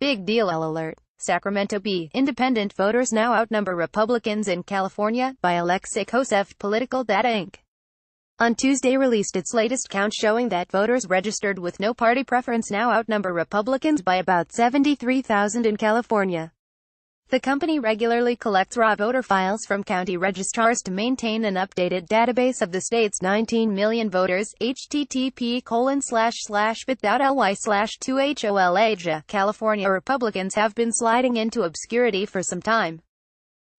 Big deal alert. Sacramento B. Independent voters now outnumber Republicans in California, by Alexei Koseff, Political Data Inc. On Tuesday released its latest count showing that voters registered with no party preference now outnumber Republicans by about 73,000 in California. The company regularly collects raw voter files from county registrars to maintain an updated database of the state's 19 million voters. http://bit.ly/2hola. California Republicans have been sliding into obscurity for some time.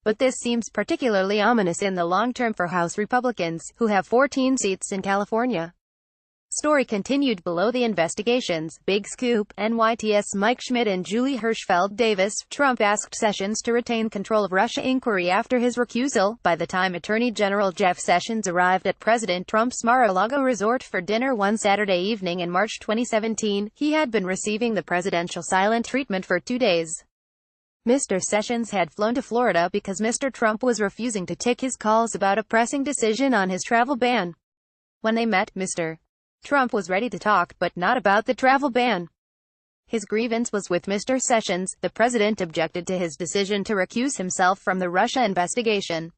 But this seems particularly ominous in the long term for House Republicans, who have 14 seats in California. Story continued below. The investigations. Big scoop. NYT's Mike Schmidt and Julie Hirschfeld Davis. Trump asked Sessions to retain control of Russia inquiry after his recusal. By the time Attorney General Jeff Sessions arrived at President Trump's Mar-a-Lago resort for dinner one Saturday evening in March 2017, he had been receiving the presidential silent treatment for 2 days. Mr. Sessions had flown to Florida because Mr. Trump was refusing to take his calls about a pressing decision on his travel ban. When they met, Mr. Trump was ready to talk, but not about the travel ban. His grievance was with Mr. Sessions. The president objected to his decision to recuse himself from the Russia investigation.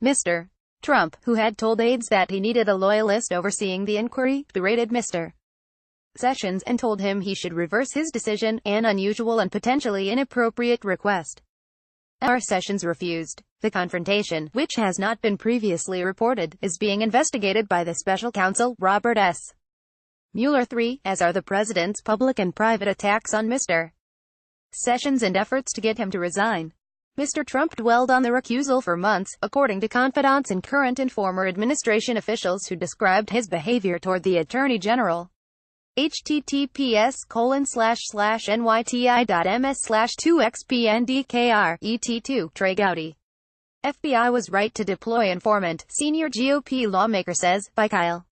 Mr. Trump, who had told aides that he needed a loyalist overseeing the inquiry, berated Mr. Sessions and told him he should reverse his decision, an unusual and potentially inappropriate request. Our Sessions refused. The confrontation, which has not been previously reported, is being investigated by the special counsel, Robert S. Mueller III, as are the president's public and private attacks on Mr. Sessions and efforts to get him to resign. Mr. Trump dwelled on the recusal for months, according to confidants and current and former administration officials who described his behavior toward the Attorney General. https://nyti.ms/2xpndkr et2 Trey Gowdy. FBI was right to deploy informant, senior GOP lawmaker says, by Kyle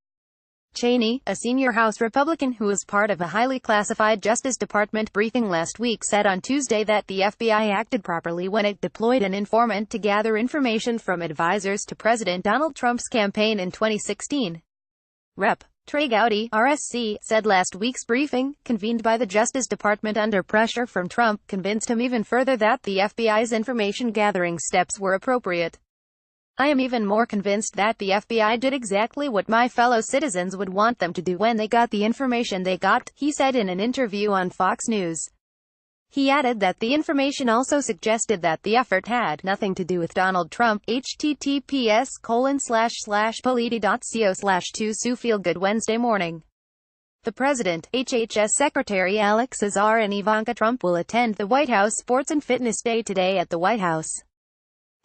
Cheney, a senior House Republican who was part of a highly classified Justice Department briefing last week, said on Tuesday that the FBI acted properly when it deployed an informant to gather information from advisors to President Donald Trump's campaign in 2016. Rep. Trey Gowdy, RSC, said last week's briefing, convened by the Justice Department under pressure from Trump, convinced him even further that the FBI's information-gathering steps were appropriate. I am even more convinced that the FBI did exactly what my fellow citizens would want them to do when they got the information they got, he said in an interview on Fox News. He added that the information also suggested that the effort had nothing to do with Donald Trump. https://politi.co/2 Sue Feelgood Wednesday morning. The President, HHS Secretary Alex Azar and Ivanka Trump will attend the White House Sports and Fitness Day today at the White House.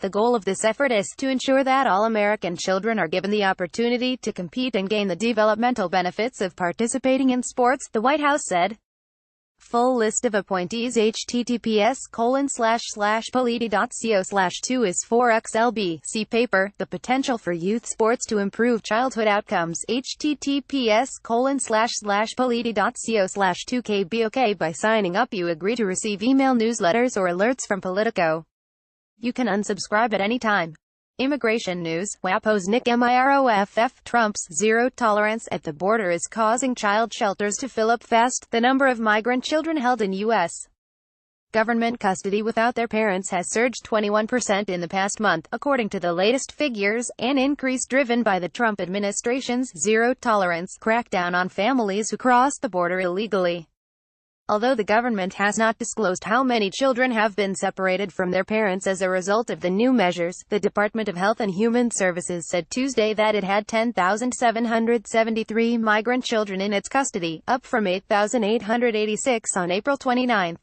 The goal of this effort is to ensure that all American children are given the opportunity to compete and gain the developmental benefits of participating in sports, the White House said. Full list of appointees https://politi.co/2 is 4xlb. See paper, The Potential for Youth Sports to Improve Childhood Outcomes https://politi.co/2kbok. By signing up you agree to receive email newsletters or alerts from Politico. You can unsubscribe at any time. Immigration news. WAPO's Nick Miroff. Trump's zero tolerance at the border is causing child shelters to fill up fast. The number of migrant children held in U.S. government custody without their parents has surged 21% in the past month, according to the latest figures, an increase driven by the Trump administration's zero-tolerance crackdown on families who cross the border illegally. Although the government has not disclosed how many children have been separated from their parents as a result of the new measures, the Department of Health and Human Services said Tuesday that it had 10,773 migrant children in its custody, up from 8,886 on April 29.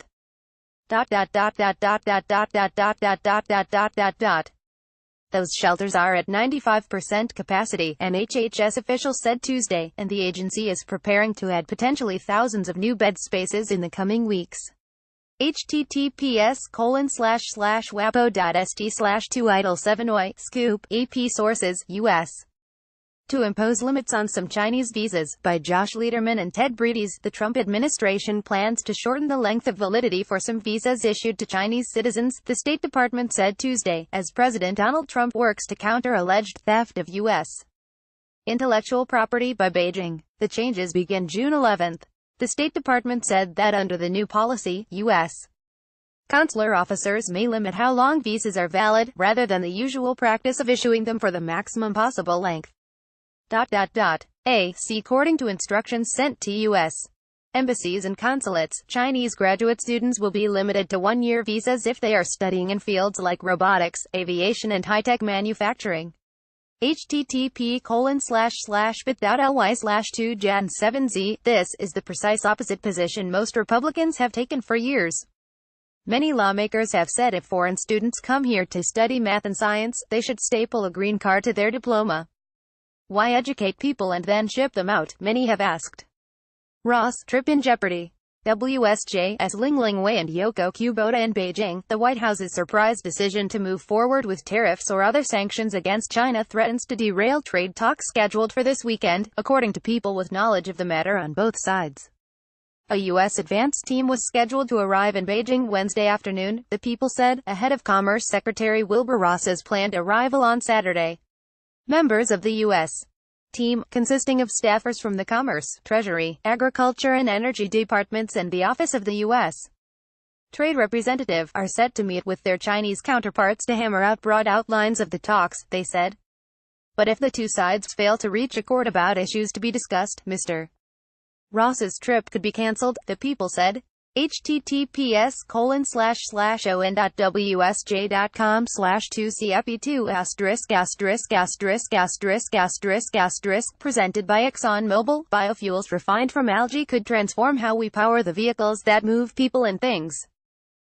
Those shelters are at 95% capacity, an HHS official said Tuesday, and the agency is preparing to add potentially thousands of new bed spaces in the coming weeks. https://wapo.st/2 idle 7 oi scoop AP sources US to impose limits on some Chinese visas, by Josh Lederman and Ted Bredes. The Trump administration plans to shorten the length of validity for some visas issued to Chinese citizens, the State Department said Tuesday, as President Donald Trump works to counter alleged theft of U.S. intellectual property by Beijing. The changes begin June 11. The State Department said that under the new policy, U.S. consular officers may limit how long visas are valid, rather than the usual practice of issuing them for the maximum possible length. See according to instructions sent to U.S. embassies and consulates, Chinese graduate students will be limited to one-year visas if they are studying in fields like robotics, aviation and high-tech manufacturing. http://bit.ly/2jan7z. This is the precise opposite position most Republicans have taken for years. Many lawmakers have said if foreign students come here to study math and science, they should staple a green card to their diploma. Why educate people and then ship them out, many have asked. Ross, trip in jeopardy. WSJ's Ling Wei and Yoko Kubota in Beijing. The White House's surprise decision to move forward with tariffs or other sanctions against China threatens to derail trade talks scheduled for this weekend, according to people with knowledge of the matter on both sides. A U.S. advance team was scheduled to arrive in Beijing Wednesday afternoon, the People said, ahead of Commerce Secretary Wilbur Ross's planned arrival on Saturday. Members of the U.S. team, consisting of staffers from the Commerce, Treasury, Agriculture and Energy departments and the Office of the U.S. Trade Representative, are set to meet with their Chinese counterparts to hammer out broad outlines of the talks, they said. But if the two sides fail to reach accord about issues to be discussed, Mr. Ross's trip could be cancelled, the People said. https://on.wsj.com/2cfe2**********, presented by ExxonMobil. Biofuels refined from algae could transform how we power the vehicles that move people and things.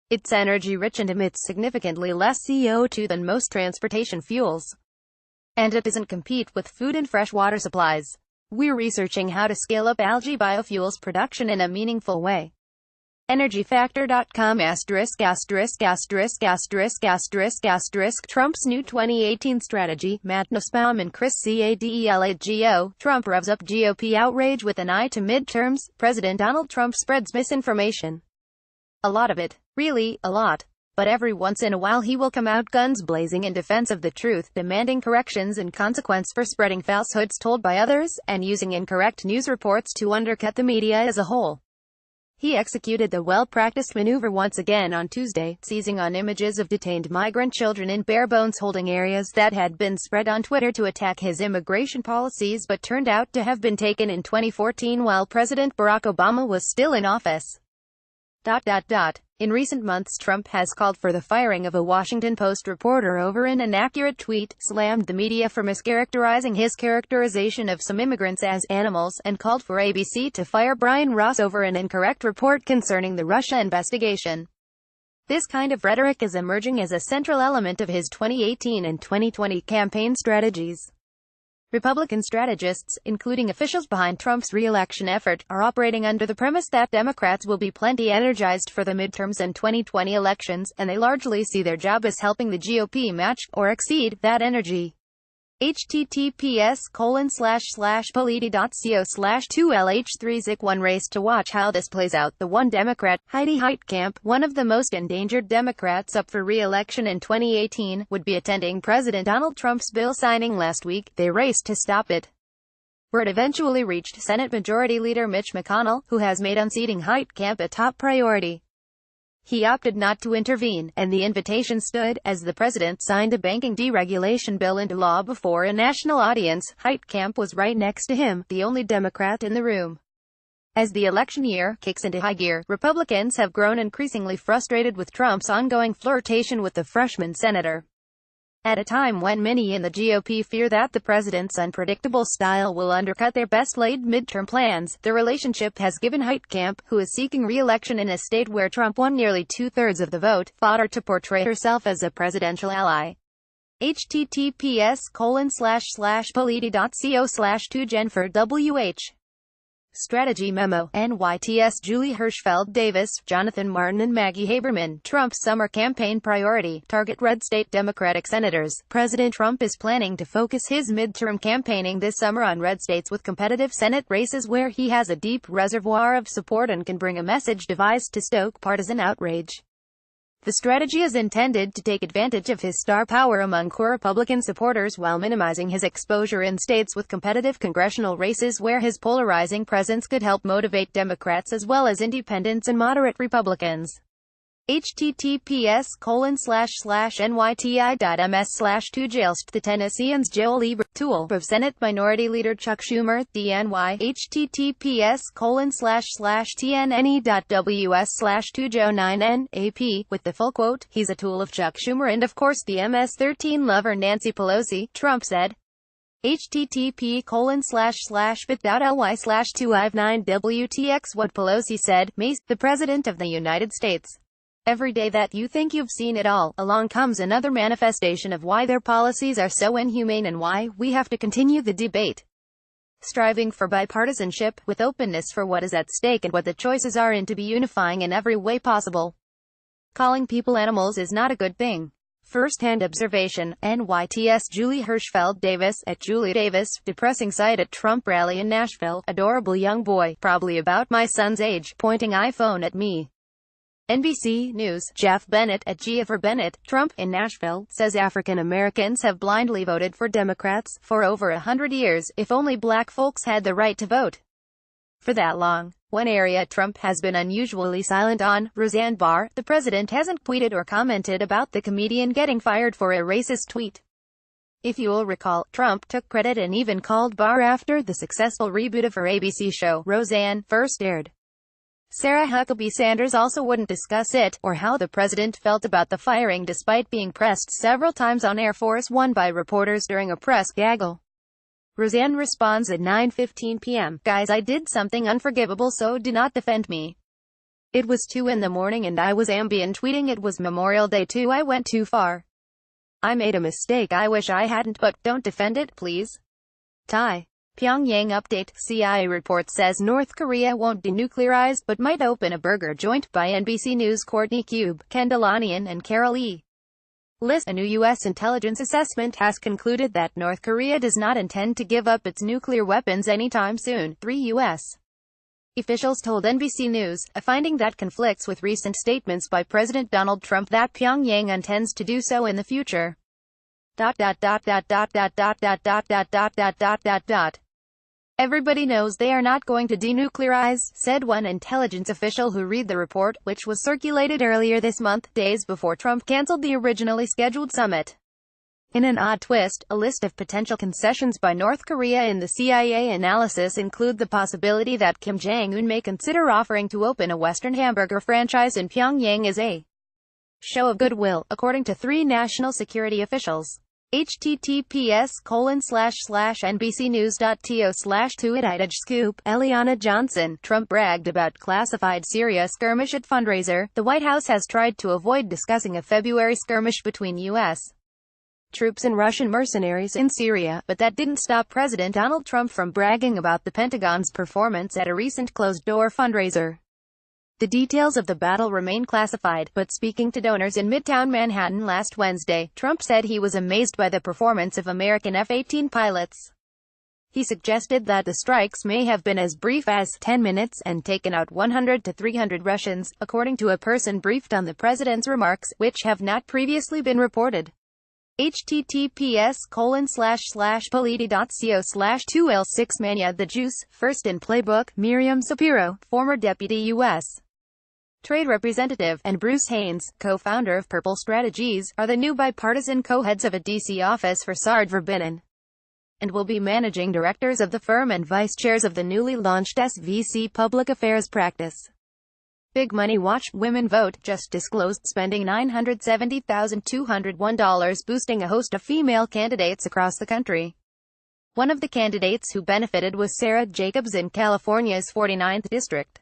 It's energy-rich and emits significantly less CO2 than most transportation fuels. And it doesn't compete with food and fresh water supplies. We're researching how to scale up algae biofuels production in a meaningful way. EnergyFactor.com *********************************************************************************************************************่. Trump revs up GOP outrage with an eye to midterms. President Donald Trump spreads misinformation. A lot of it. Really, a lot. But every once in a while he will come out guns blazing in defense of the truth, demanding corrections and consequence for spreading falsehoods told by others, and using incorrect news reports to undercut the media as a whole. He executed the well-practiced maneuver once again on Tuesday, seizing on images of detained migrant children in bare-bones holding areas that had been spread on Twitter to attack his immigration policies but turned out to have been taken in 2014 while President Barack Obama was still in office. In recent months, Trump has called for the firing of a Washington Post reporter over an inaccurate tweet, slammed the media for mischaracterizing his characterization of some immigrants as animals, and called for ABC to fire Brian Ross over an incorrect report concerning the Russia investigation. This kind of rhetoric is emerging as a central element of his 2018 and 2020 campaign strategies. Republican strategists, including officials behind Trump's re-election effort, are operating under the premise that Democrats will be plenty energized for the midterms and 2020 elections, and they largely see their job as helping the GOP match, or exceed, that energy. https://politi.co/2lh3zik1 race to watch how this plays out. The one Democrat, Heidi Heitkamp, one of the most endangered Democrats up for re-election in 2018, would be attending President Donald Trump's bill signing last week. They raced to stop it. Word eventually reached Senate Majority Leader Mitch McConnell, who has made unseating Heitkamp a top priority. He opted not to intervene, and the invitation stood, as the president signed a banking deregulation bill into law before a national audience. Heitkamp was right next to him, the only Democrat in the room. As the election year kicks into high gear, Republicans have grown increasingly frustrated with Trump's ongoing flirtation with the freshman senator. At a time when many in the GOP fear that the president's unpredictable style will undercut their best-laid midterm plans, the relationship has given Heitkamp, who is seeking re-election in a state where Trump won nearly two-thirds of the vote, fodder to portray herself as a presidential ally. https://politi.co/2jenfer.wh Strategy Memo. NYTS Julie Hirschfeld Davis, Jonathan Martin and Maggie Haberman. Trump's summer campaign priority. Target red state Democratic senators. President Trump is planning to focus his midterm campaigning this summer on red states with competitive Senate races where he has a deep reservoir of support and can bring a message devised to stoke partisan outrage. The strategy is intended to take advantage of his star power among core Republican supporters while minimizing his exposure in states with competitive congressional races where his polarizing presence could help motivate Democrats as well as independents and moderate Republicans. https://nyti.ms/2jailst The Tennesseans Joel Lieber, tool of Senate Minority Leader Chuck Schumer, DNY, https://tnne.ws/2jo9n, AP, with the full quote, he's a tool of Chuck Schumer and of course the MS-13 lover Nancy Pelosi, Trump said. http://bit.ly/2i9wtx What Pelosi said, Mace, the President of the United States. Every day that you think you've seen it all, along comes another manifestation of why their policies are so inhumane and why we have to continue the debate. Striving for bipartisanship, with openness for what is at stake and what the choices are and to be unifying in every way possible. Calling people animals is not a good thing. First-hand observation, NYT's Julie Hirschfeld Davis, at Julie Davis, depressing sight at Trump rally in Nashville, adorable young boy, probably about my son's age, pointing iPhone at me. NBC News, Jeff Bennett, at Giafer Bennett, Trump, in Nashville, says African Americans have blindly voted for Democrats for over 100 years, if only black folks had the right to vote. For that long. One area Trump has been unusually silent on, Roseanne Barr, the president hasn't tweeted or commented about the comedian getting fired for a racist tweet. If you'll recall, Trump took credit and even called Barr after the successful reboot of her ABC show, Roseanne, first aired. Sarah Huckabee Sanders also wouldn't discuss it, or how the president felt about the firing despite being pressed several times on Air Force One by reporters during a press gaggle. Roseanne responds at 9:15 p.m. Guys, I did something unforgivable, so do not defend me. It was 2 in the morning and I was ambient tweeting it was Memorial Day too. I went too far. I made a mistake. I wish I hadn't, but don't defend it, please. Thai. Pyongyang update. CIA report says North Korea won't denuclearize, but might open a burger joint by NBC News' Courtney Cube, Ken Delanian and Carol E. List. A new U.S. intelligence assessment has concluded that North Korea does not intend to give up its nuclear weapons anytime soon, 3 U.S. officials told NBC News, a finding that conflicts with recent statements by President Donald Trump that Pyongyang intends to do so in the future. Everybody knows they are not going to denuclearize, said one intelligence official who read the report, which was circulated earlier this month, days before Trump canceled the originally scheduled summit. In an odd twist, a list of potential concessions by North Korea in the CIA analysis include the possibility that Kim Jong-un may consider offering to open a Western hamburger franchise in Pyongyang as a show of goodwill, according to 3 national security officials. https://nbcnews.to/2it scoop. Eliana Johnson, Trump bragged about classified Syria skirmish at fundraiser. The White House has tried to avoid discussing a February skirmish between U.S. troops and Russian mercenaries in Syria, but that didn't stop President Donald Trump from bragging about the Pentagon's performance at a recent closed-door fundraiser. The details of the battle remain classified, but speaking to donors in Midtown Manhattan last Wednesday, Trump said he was amazed by the performance of American F-18 pilots. He suggested that the strikes may have been as brief as 10 minutes and taken out 100 to 300 Russians, according to a person briefed on the president's remarks, which have not previously been reported. https://politi.co/2l6 Mania the Juice, first in Playbook, Miriam Sapiro, former deputy U.S. Trade Representative, and Bruce Haynes, co-founder of Purple Strategies, are the new bipartisan co-heads of a D.C. office for Sard Verbinnen, and will be managing directors of the firm and vice-chairs of the newly launched SVC Public Affairs practice. Big Money Watch, Women Vote, just disclosed spending $970,201 boosting a host of female candidates across the country. One of the candidates who benefited was Sarah Jacobs in California's 49th District.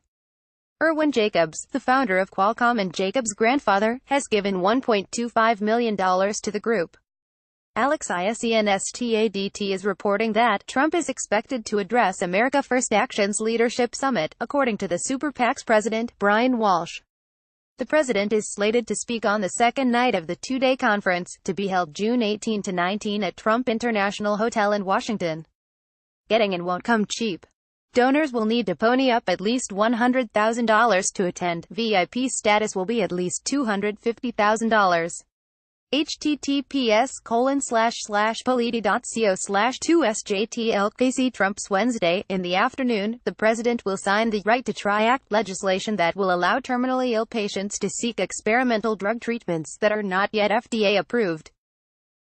Irwin Jacobs, the founder of Qualcomm and Jacobs' grandfather, has given $1.25 million to the group. Alex ISENSTADT is reporting that Trump is expected to address America First Action's Leadership Summit, according to the Super PAC's president, Brian Walsh. The president is slated to speak on the second night of the 2-day conference, to be held June 18 to 19 at Trump International Hotel in Washington. Getting in won't come cheap. Donors will need to pony up at least $100,000 to attend. VIP status will be at least $250,000. https://polity.co/2sjtlkc Trump's Wednesday. In the afternoon, the president will sign the Right to Try Act legislation that will allow terminally ill patients to seek experimental drug treatments that are not yet FDA approved.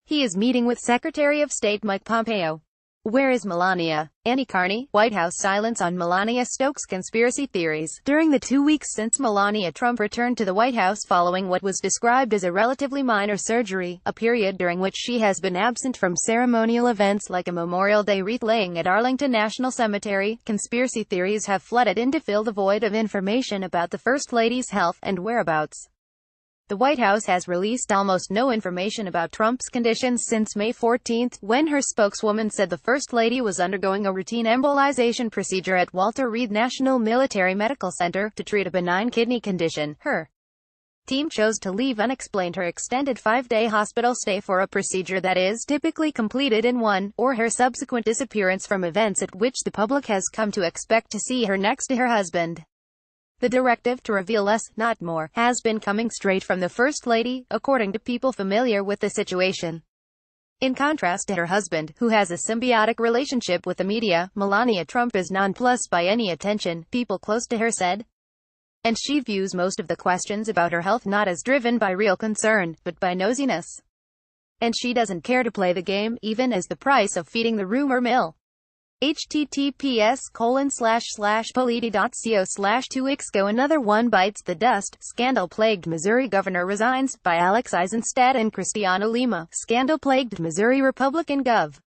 He is meeting with Secretary of State Mike Pompeo. Where is Melania? Annie Carney, White House silence on Melania Stokes conspiracy theories. During the 2 weeks since Melania Trump returned to the White House following what was described as a relatively minor surgery, a period during which she has been absent from ceremonial events like a Memorial Day wreath-laying at Arlington National Cemetery, conspiracy theories have flooded in to fill the void of information about the First Lady's health and whereabouts. The White House has released almost no information about Trump's condition since May 14, when her spokeswoman said the First Lady was undergoing a routine embolization procedure at Walter Reed National Military Medical Center to treat a benign kidney condition. Her team chose to leave unexplained her extended 5-day hospital stay for a procedure that is typically completed in one, or her subsequent disappearance from events at which the public has come to expect to see her next to her husband. The directive to reveal less, not more, has been coming straight from the First Lady, according to people familiar with the situation. In contrast to her husband, who has a symbiotic relationship with the media, Melania Trump is nonplussed by any attention, people close to her said. And she views most of the questions about her health not as driven by real concern, but by nosiness. And she doesn't care to play the game, even as the price of feeding the rumor mill. https://polity.co/2xgo Another one bites the dust. Scandal-plagued Missouri governor resigns, by Alex Eisenstadt and Cristiano Lima. Scandal-plagued Missouri Republican Gov.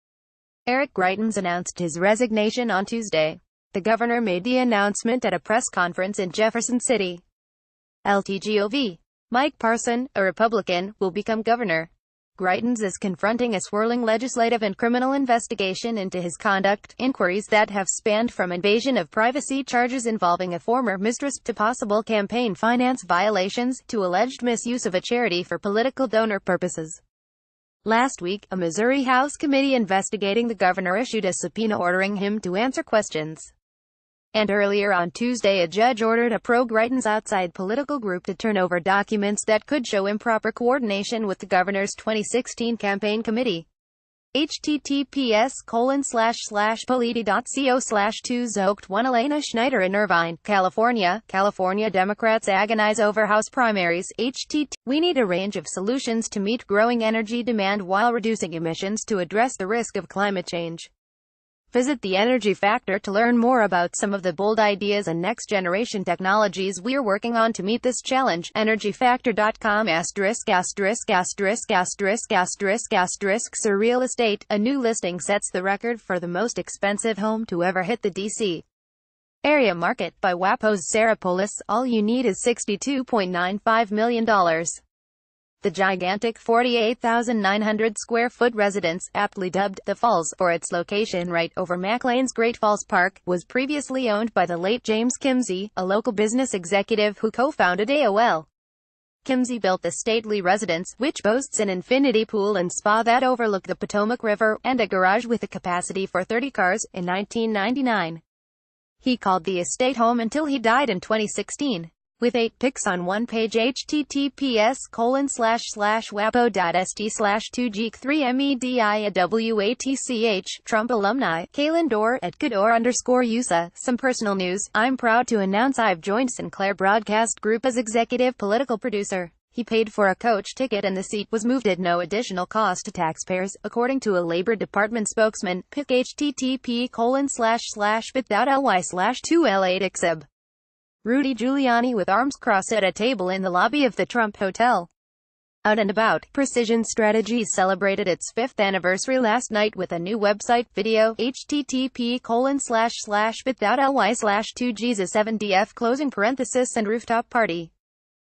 Eric Greitens announced his resignation on Tuesday. The governor made the announcement at a press conference in Jefferson City. LTGOV. Mike Parson, a Republican, will become governor. Greitens is confronting a swirling legislative and criminal investigation into his conduct, inquiries that have spanned from invasion of privacy charges involving a former mistress, to possible campaign finance violations, to alleged misuse of a charity for political donor purposes. Last week, a Missouri House committee investigating the governor issued a subpoena ordering him to answer questions. And earlier on Tuesday, a judge ordered a pro-Greitens outside political group to turn over documents that could show improper coordination with the governor's 2016 campaign committee. https://polity.co/2zokt1 Elena Schneider in Irvine, California. California Democrats agonize over House primaries. We need a range of solutions to meet growing energy demand while reducing emissions to address the risk of climate change. Visit the Energy Factor to learn more about some of the bold ideas and next-generation technologies we're working on to meet this challenge. EnergyFactor.com ********** Sir Real Estate, a new listing sets the record for the most expensive home to ever hit the D.C. area market, by WAPO's Sarah Polis. All you need is $62.95 million. The gigantic 48,900 square foot residence, aptly dubbed The Falls, for its location right over Maclean's Great Falls Park, was previously owned by the late James Kimsey, a local business executive who co-founded AOL. Kimsey built the stately residence, which boasts an infinity pool and spa that overlook the Potomac River, and a garage with a capacity for 30 cars, in 1999. He called the estate home until he died in 2016. With 8 pics on one page. https://wapo.st/2geek3medIawatch Trump alumni, Kaylin Dorr, at Kador_USA. Some personal news. I'm proud to announce I've joined Sinclair Broadcast Group as executive political producer. He paid for a coach ticket and the seat was moved at no additional cost to taxpayers, according to a Labor Department spokesman. Pic http://bit.ly/2L8xib. Rudy Giuliani with arms crossed at a table in the lobby of the Trump Hotel. Out and about, Precision Strategies celebrated its 5th anniversary last night with a new website, video, http://bit.ly/2Jesus7df and rooftop party.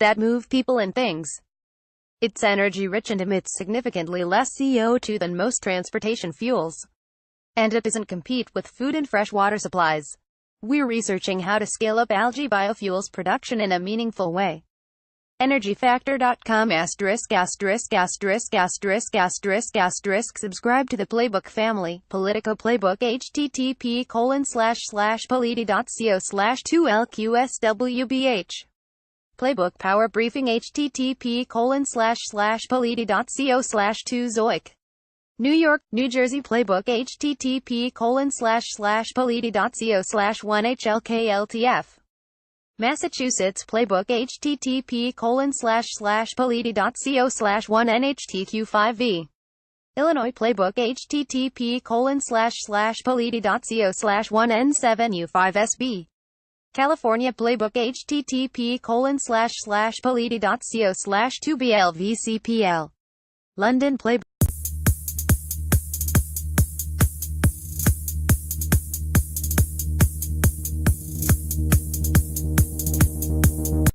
that move people and things. It's energy-rich and emits significantly less CO2 than most transportation fuels. And it doesn't compete with food and fresh water supplies. We're researching how to scale up algae biofuels production in a meaningful way. EnergyFactor.com *****************************************************************************************************************************************************************************************************************************************************************************************************************************8 Playbook Power Briefing http://polity.co/2zoic New York, New Jersey Playbook http://polity.co/1HLKLTF Massachusetts Playbook http://polity.co/1NHTQ5V Illinois Playbook http://polity.co/1N7U5SB California Playbook http://polity.co/2BLVCPL London Playbook